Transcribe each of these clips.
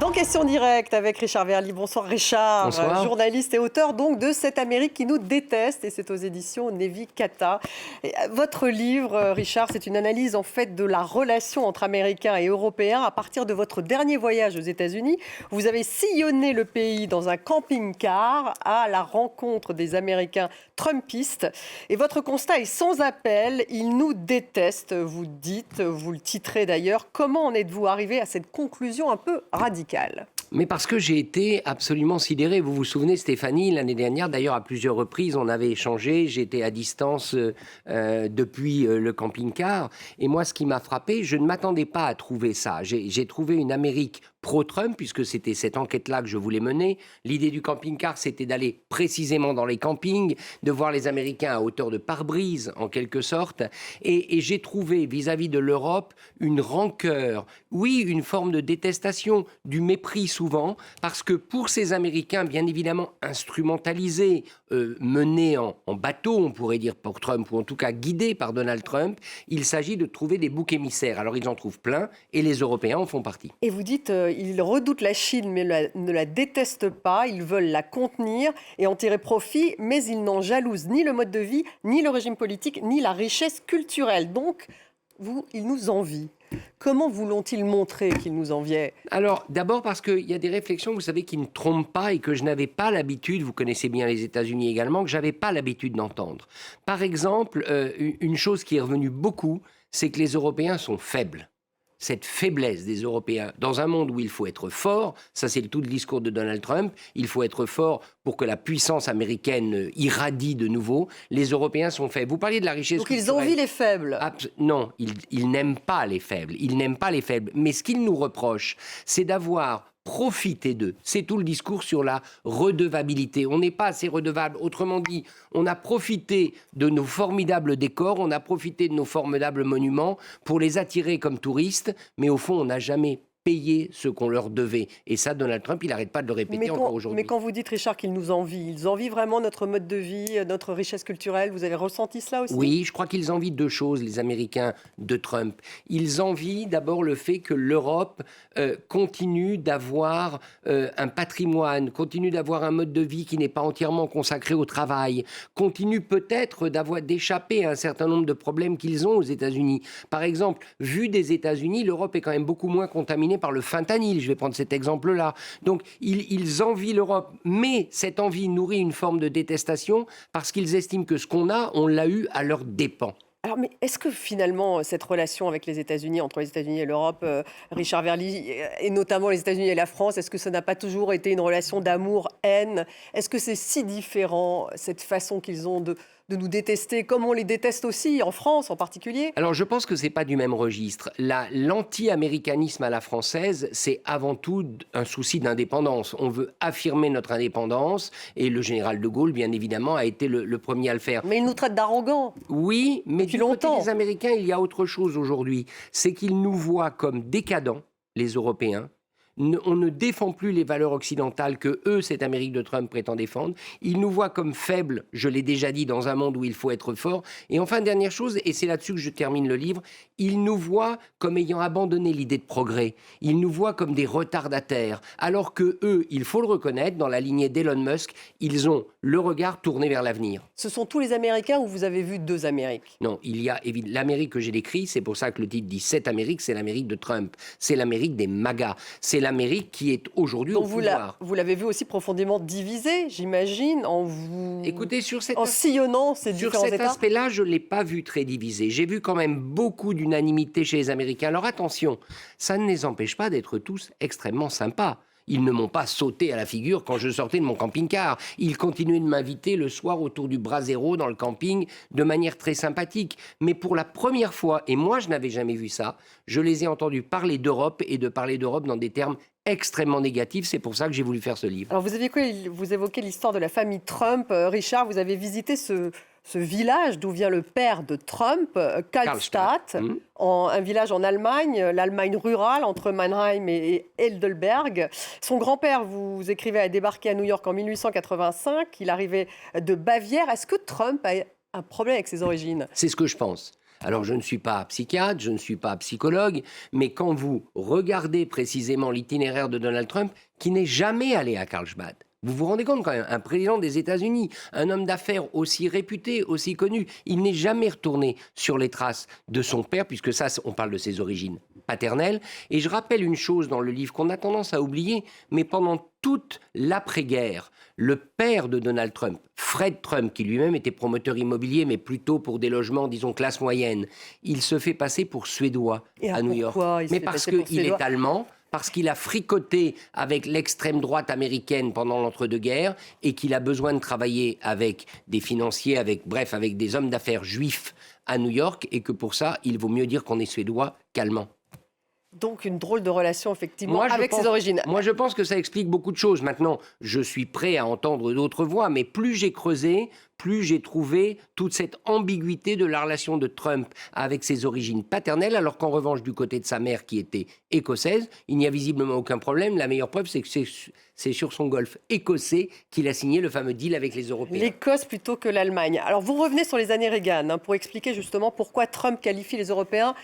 Dans Question Directe avec Richard Verly. Bonsoir Richard, Bonsoir. Journaliste et auteur donc de Cette Amérique qui nous déteste, et c'est aux éditions Nevi Kata. Votre livre, Richard, c'est une analyse en fait de la relation entre Américains et Européens à partir de votre dernier voyage aux États-Unis. Vous avez sillonné le pays dans un camping-car à la rencontre des Américains trumpistes. Et votre constat est sans appel, ils nous détestent, vous dites, vous le titrez d'ailleurs. Comment en êtes-vous arrivé à cette conclusion un peu radicale ? Mais parce que j'ai été absolument sidéré. Vous vous souvenez, Stéphanie, l'année dernière, d'ailleurs, à plusieurs reprises, on avait échangé. J'étais à distance depuis le camping-car. Et moi, ce qui m'a frappé, je ne m'attendais pas à trouver ça. J'ai trouvé une Amérique pro-Trump, puisque c'était cette enquête-là que je voulais mener. L'idée du camping-car, c'était d'aller précisément dans les campings, de voir les Américains à hauteur de pare-brise, en quelque sorte. Et j'ai trouvé, vis-à-vis de l'Europe, une rancœur, oui, une forme de détestation, du mépris souvent, parce que pour ces Américains, bien évidemment instrumentalisés, menés en bateau, on pourrait dire, pour Trump, ou en tout cas guidés par Donald Trump, il s'agit de trouver des boucs émissaires. Alors ils en trouvent plein, et les Européens en font partie. Et vous dites, ils redoutent la Chine, mais ne la détestent pas. Ils veulent la contenir et en tirer profit, mais ils n'en jalousent ni le mode de vie, ni le régime politique, ni la richesse culturelle. Donc, ils nous envient. Comment vous l'ont-ils montré qu'ils nous enviaient ? Alors, d'abord parce qu'il y a des réflexions, vous savez, qui ne trompent pas et que je n'avais pas l'habitude, vous connaissez bien les États-Unis également, que je n'avais pas l'habitude d'entendre. Par exemple, une chose qui est revenue beaucoup, c'est que les Européens sont faibles. Cette faiblesse des Européens, dans un monde où il faut être fort, ça c'est tout le discours de Donald Trump, il faut être fort pour que la puissance américaine irradie de nouveau, les Européens sont faibles. Vous parliez de la richesse Donc culturelle. ils envient les faibles. Non, ils n'aiment pas les faibles, ils n'aiment pas les faibles. Mais ce qu'ils nous reprochent, c'est d'avoir profiter d'eux. C'est tout le discours sur la redevabilité. On n'est pas assez redevable. Autrement dit, on a profité de nos formidables décors, on a profité de nos formidables monuments pour les attirer comme touristes, mais au fond, on n'a jamais payer ce qu'on leur devait. Et ça, Donald Trump, il n'arrête pas de le répéter encore aujourd'hui. Mais quand vous dites, Richard, qu'ils nous envient, ils envient vraiment notre mode de vie, notre richesse culturelle. Vous avez ressenti cela aussi ? Oui, je crois qu'ils envient deux choses, les Américains de Trump. Ils envient d'abord le fait que l'Europe continue d'avoir un patrimoine, continue d'avoir un mode de vie qui n'est pas entièrement consacré au travail, continue peut-être d'échapper à un certain nombre de problèmes qu'ils ont aux États-Unis. Par exemple, vu des États-Unis, l'Europe est quand même beaucoup moins contaminée par le fentanyl, je vais prendre cet exemple-là. Donc, ils envient l'Europe, mais cette envie nourrit une forme de détestation parce qu'ils estiment que ce qu'on a, on l'a eu à leurs dépens. Alors, mais est-ce que finalement, cette relation avec les États-Unis, entre les États-Unis et l'Europe, Richard Verly, et notamment les États-Unis et la France, est-ce que ça n'a pas toujours été une relation d'amour-haine ? Est-ce que c'est si différent, cette façon qu'ils ont de nous détester, comme on les déteste aussi, en France en particulier ? Alors, je pense que ce n'est pas du même registre. L'anti-américanisme à la française, c'est avant tout un souci d'indépendance. On veut affirmer notre indépendance, et le général de Gaulle, bien évidemment, a été le premier à le faire. Mais ils nous traitent d'arrogants. Oui, mais depuis du côté longtemps. des Américains, il y a autre chose aujourd'hui. C'est qu'ils nous voient comme décadents, les Européens. On ne défend plus les valeurs occidentales que eux, cette Amérique de Trump, prétend défendre. Ils nous voient comme faibles, je l'ai déjà dit, dans un monde où il faut être fort. Et enfin, dernière chose, et c'est là-dessus que je termine le livre, ils nous voient comme ayant abandonné l'idée de progrès. Ils nous voient comme des retardataires. Alors que eux, il faut le reconnaître, dans la lignée d'Elon Musk, ils ont le regard tourné vers l'avenir. Ce sont tous les Américains ou vous avez vu deux Amériques ? Non, il y a l'Amérique que j'ai décrite, c'est pour ça que le titre dit « Cette Amérique », c'est l'Amérique de Trump. C'est l'Amérique des MAGA. C'est l'Amérique qui est aujourd'hui au pouvoir. Vous l'avez vu aussi profondément divisé, j'imagine, Écoutez, en sillonnant ces différents États. Sur cet aspect-là, je ne l'ai pas vu très divisé. J'ai vu quand même beaucoup d'unanimité chez les Américains. Alors attention, ça ne les empêche pas d'être tous extrêmement sympas. Ils ne m'ont pas sauté à la figure quand je sortais de mon camping-car. Ils continuaient de m'inviter le soir autour du brasero dans le camping de manière très sympathique. Mais pour la première fois, et moi je n'avais jamais vu ça, je les ai entendus parler d'Europe et de parler d'Europe dans des termes extrêmement négatifs. C'est pour ça que j'ai voulu faire ce livre. Alors vous évoquez l'histoire de la famille Trump. Richard, vous avez visité ce village d'où vient le père de Trump, Karlstadt, un village en Allemagne, l'Allemagne rurale entre Mannheim et Heidelberg. Son grand-père, vous écrivez, a débarqué à New York en 1885. Il arrivait de Bavière. Est-ce que Trump a un problème avec ses origines ? C'est ce que je pense. Alors, je ne suis pas psychiatre, je ne suis pas psychologue, mais quand vous regardez précisément l'itinéraire de Donald Trump, qui n'est jamais allé à Carlsbad, vous vous rendez compte quand même, un président des États-Unis, un homme d'affaires aussi réputé, aussi connu, il n'est jamais retourné sur les traces de son père, puisque ça, on parle de ses origines paternelles. Et je rappelle une chose dans le livre qu'on a tendance à oublier, mais pendant toute l'après-guerre, le père de Donald Trump, Fred Trump, qui lui-même était promoteur immobilier, mais plutôt pour des logements, disons, classe moyenne, il se fait passer pour Suédois à New York. Mais parce qu'il est allemand, parce qu'il a fricoté avec l'extrême droite américaine pendant l'entre-deux-guerres et qu'il a besoin de travailler avec des financiers, avec des hommes d'affaires juifs à New York, et que pour ça, il vaut mieux dire qu'on est suédois qu'allemand. Donc une drôle de relation, effectivement, avec ses origines. Moi, je pense que ça explique beaucoup de choses. Maintenant, je suis prêt à entendre d'autres voix, mais plus j'ai creusé, plus j'ai trouvé toute cette ambiguïté de la relation de Trump avec ses origines paternelles, alors qu'en revanche, du côté de sa mère, qui était écossaise, il n'y a visiblement aucun problème. La meilleure preuve, c'est que c'est sur son golfe écossais qu'il a signé le fameux deal avec les Européens. L'Écosse plutôt que l'Allemagne. Alors, vous revenez sur les années Reagan pour expliquer justement pourquoi Trump qualifie les Européens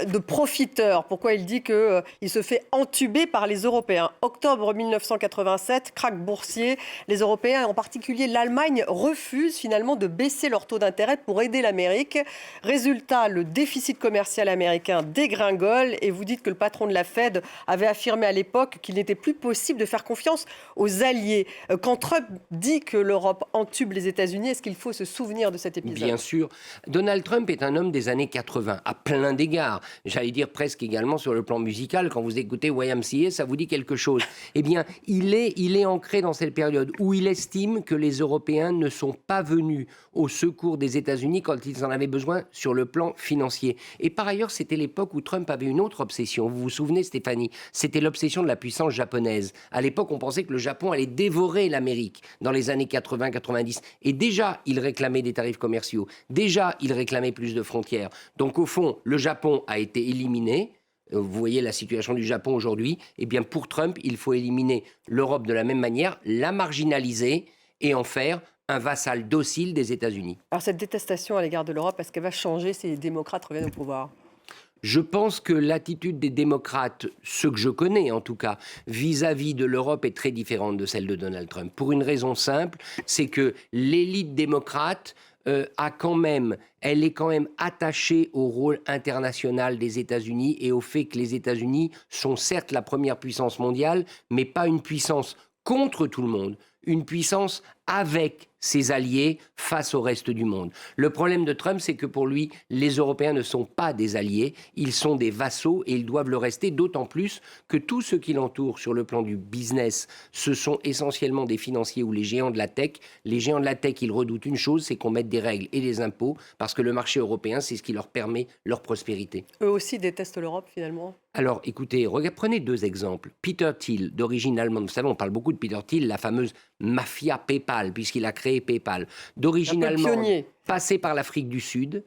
de profiteurs, pourquoi il dit qu'il se fait entuber par les Européens. Octobre 1987, krach boursier, les Européens, en particulier l'Allemagne, refusent finalement de baisser leur taux d'intérêt pour aider l'Amérique. Résultat, le déficit commercial américain dégringole et vous dites que le patron de la Fed avait affirmé à l'époque qu'il n'était plus possible de faire confiance aux alliés. Quand Trump dit que l'Europe entube les États-Unis, est-ce qu'il faut se souvenir de cet épisode ? Bien sûr. Donald Trump est un homme des années 80, à plein d'égards. J'allais dire presque également sur le plan musical. Quand vous écoutez YMCA, ça vous dit quelque chose. Eh bien, il est ancré dans cette période où il estime que les Européens ne sont pas venus au secours des États-Unis quand ils en avaient besoin sur le plan financier. Et par ailleurs, c'était l'époque où Trump avait une autre obsession. Vous vous souvenez, Stéphanie ? C'était l'obsession de la puissance japonaise. À l'époque, on pensait que le Japon allait dévorer l'Amérique dans les années 80-90. Et déjà, il réclamait des tarifs commerciaux. Déjà, il réclamait plus de frontières. Donc, au fond, le Japon a été éliminé. Vous voyez la situation du Japon aujourd'hui. Eh bien, pour Trump, il faut éliminer l'Europe de la même manière, la marginaliser et en faire un vassal docile des États-Unis. Alors, cette détestation à l'égard de l'Europe, est-ce qu'elle va changer si les démocrates reviennent au pouvoir ? Je pense que l'attitude des démocrates, ceux que je connais en tout cas, vis-à-vis de l'Europe est très différente de celle de Donald Trump. Pour une raison simple, c'est que l'élite démocrate elle est quand même attachée au rôle international des États-Unis et au fait que les États-Unis sont certes la première puissance mondiale, mais pas une puissance contre tout le monde, une puissance avec ses alliés face au reste du monde. Le problème de Trump, c'est que pour lui, les Européens ne sont pas des alliés, ils sont des vassaux et ils doivent le rester, d'autant plus que tous ceux qui l'entourent sur le plan du business, ce sont essentiellement des financiers ou les géants de la tech. Les géants de la tech, ils redoutent une chose, c'est qu'on mette des règles et des impôts, parce que le marché européen, c'est ce qui leur permet leur prospérité. Eux aussi détestent l'Europe, finalement. Alors, écoutez, prenez deux exemples. Peter Thiel, d'origine allemande. Vous savez, on parle beaucoup de Peter Thiel, la fameuse mafia PayPal, puisqu'il a créé PayPal. D'origine allemande, passé par l'Afrique du Sud,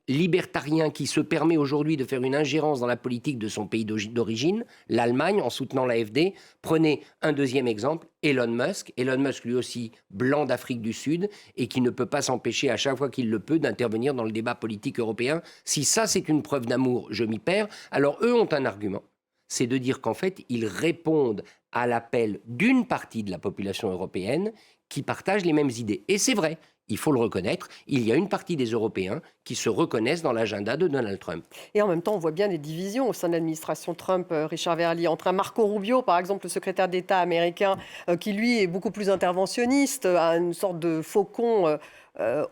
libertarien, qui se permet aujourd'hui de faire une ingérence dans la politique de son pays d'origine, l'Allemagne, en soutenant l'AfD. Prenez un deuxième exemple, Elon Musk. Elon Musk, lui aussi, blanc d'Afrique du Sud, et qui ne peut pas s'empêcher, à chaque fois qu'il le peut, d'intervenir dans le débat politique européen. Si ça, c'est une preuve d'amour, je m'y perds. Alors, eux ont un argument. C'est de dire qu'en fait, ils répondent à l'appel d'une partie de la population européenne qui partage les mêmes idées. Et c'est vrai, il faut le reconnaître, il y a une partie des Européens qui se reconnaissent dans l'agenda de Donald Trump. Et en même temps, on voit bien des divisions au sein de l'administration Trump, Richard Verly, entre un Marco Rubio, par exemple, le secrétaire d'État américain, qui lui est beaucoup plus interventionniste, a une sorte de faucon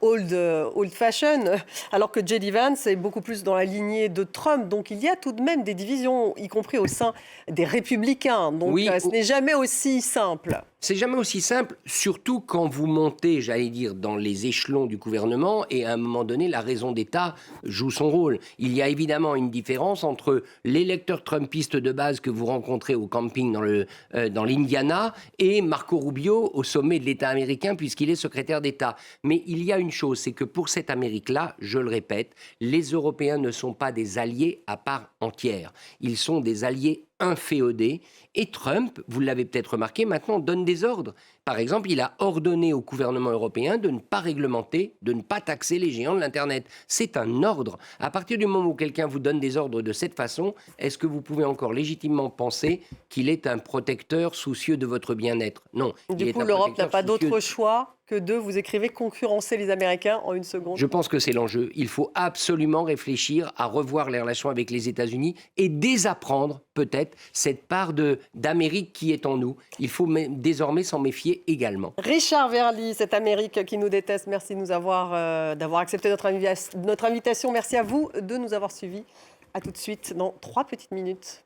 old fashion, alors que J.D. Vance est beaucoup plus dans la lignée de Trump. Donc il y a tout de même des divisions, y compris au sein des républicains. Donc oui, ce n'est jamais aussi simple. C'est jamais aussi simple, surtout quand vous montez, j'allais dire, dans les échelons du gouvernement et à un moment donné, la raison d'État joue son rôle. Il y a évidemment une différence entre l'électeur trumpiste de base que vous rencontrez au camping dans l'Indiana et Marco Rubio au sommet de l'État américain puisqu'il est secrétaire d'État. Mais il y a une chose, c'est que pour cette Amérique-là, je le répète, les Européens ne sont pas des alliés à part entière. Ils sont des alliés inféodés. Et Trump, vous l'avez peut-être remarqué, maintenant donne des ordres. Par exemple, il a ordonné au gouvernement européen de ne pas réglementer, de ne pas taxer les géants de l'Internet. C'est un ordre. À partir du moment où quelqu'un vous donne des ordres de cette façon, est-ce que vous pouvez encore légitimement penser qu'il est un protecteur soucieux de votre bien-être? Non. Du coup, l'Europe n'a pas d'autre choix que de, vous écrivez, concurrencer les Américains en une seconde. Je pense que c'est l'enjeu. Il faut absolument réfléchir à revoir les relations avec les États-Unis et désapprendre peut-être cette part d'Amérique qui est en nous. Il faut désormais s'en méfier également. Richard Verly, cette Amérique qui nous déteste, merci de nous d'avoir accepté notre invitation. Merci à vous de nous avoir suivis. À tout de suite dans 3 petites minutes.